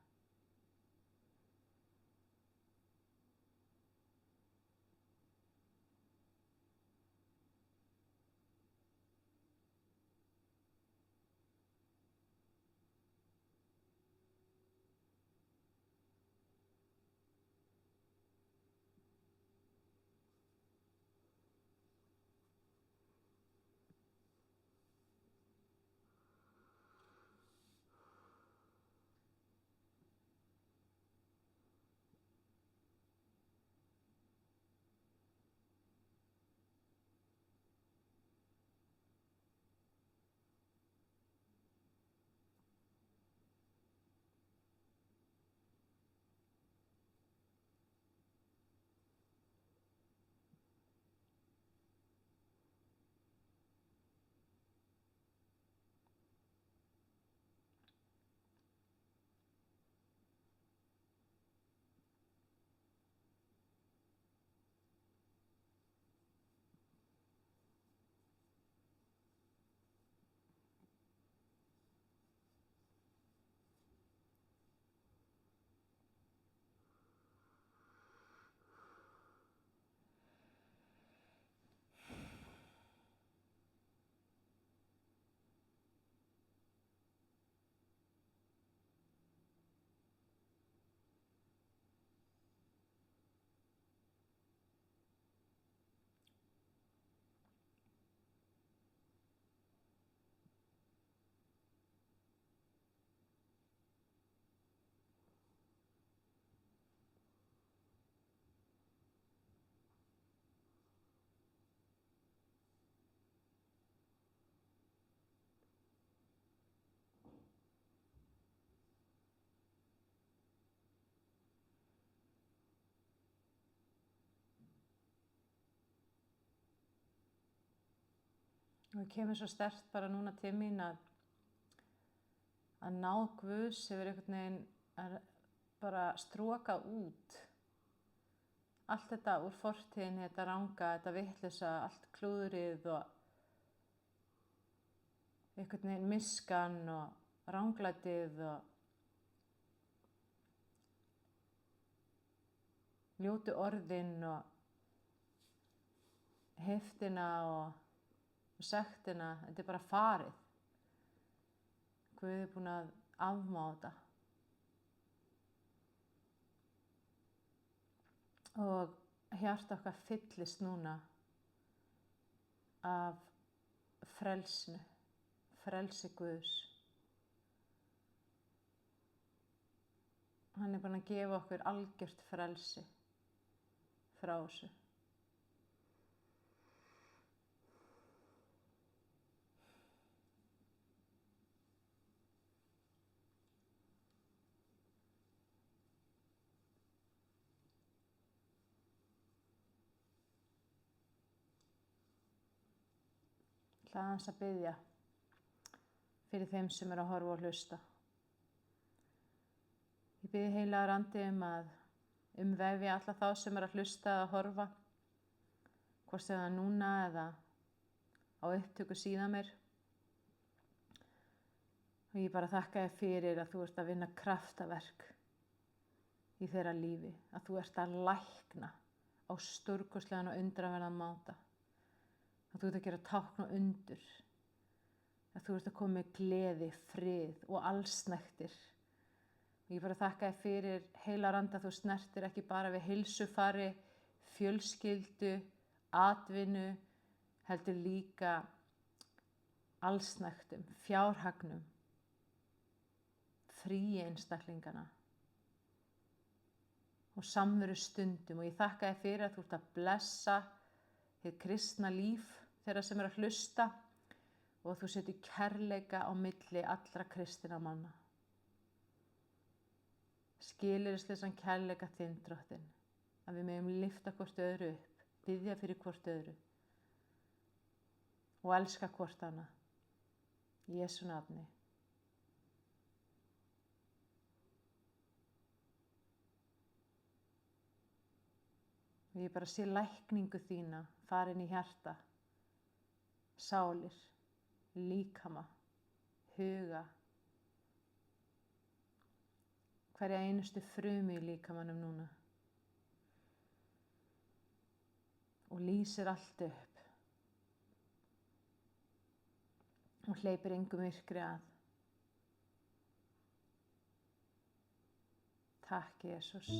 Og ég kemur svo sterkt bara núna til mín að náð Guðs hefur einhvern veginn bara strokað út allt þetta úr fortíðinni, þetta ranga, þetta vitlausa, allt klúðrið og einhvern veginn miskan og ranglætið og ljótu orðin og heiftina og sektina, þetta er bara farið. Guð er búinn að afmá þetta. Og hjarta okkar fyllist núna af frelsinu, frelsi Guðs. Hann er búinn að gefa okkur algjört frelsi frá þessu. Ég ætla aðeins að biðja fyrir þeim sem eru að horfa og hlusta. Ég biðja heilagur andi að umvefja alla þá sem eru að hlusta eða horfa, hvort sem það núna eða á upptöku síðan mér. Og ég bara þakka þér fyrir að þú ert að vinna kraftaverk í þeirra lífi, að þú ert að lækna á stórkostlegan og undraverðan máta, að þú ert að gera tákn og undur, að þú ert að koma með gleði, frið og allsnægtir. Ég bara þakka þér fyrir heilagur andi að þú snertir ekki bara við heilsufari, fjölskyldu, atvinnu, heldur líka allsnægtum, fjárhagnum, fríi einstaklingana og samveru stundum. Og ég þakka þér fyrir að þú ert að blessa hið kristna líf þeirra sem eru að hlusta og að þú setur kærleika á milli allra kristinna manna. Skilyrðislausan kærleika þinn, Drottinn, að við megum lyfta hvort öðru upp, biðja fyrir hvort öðru og elska hvort annað. Í Jesú nafni. Og ég bara sé lækningu þína farin í hjarta, sálir, líkama, huga, hverja einustu frumu í líkamanum núna. Og lýsir allt upp. Og hleypir engu myrkri að. Takk, Jesús.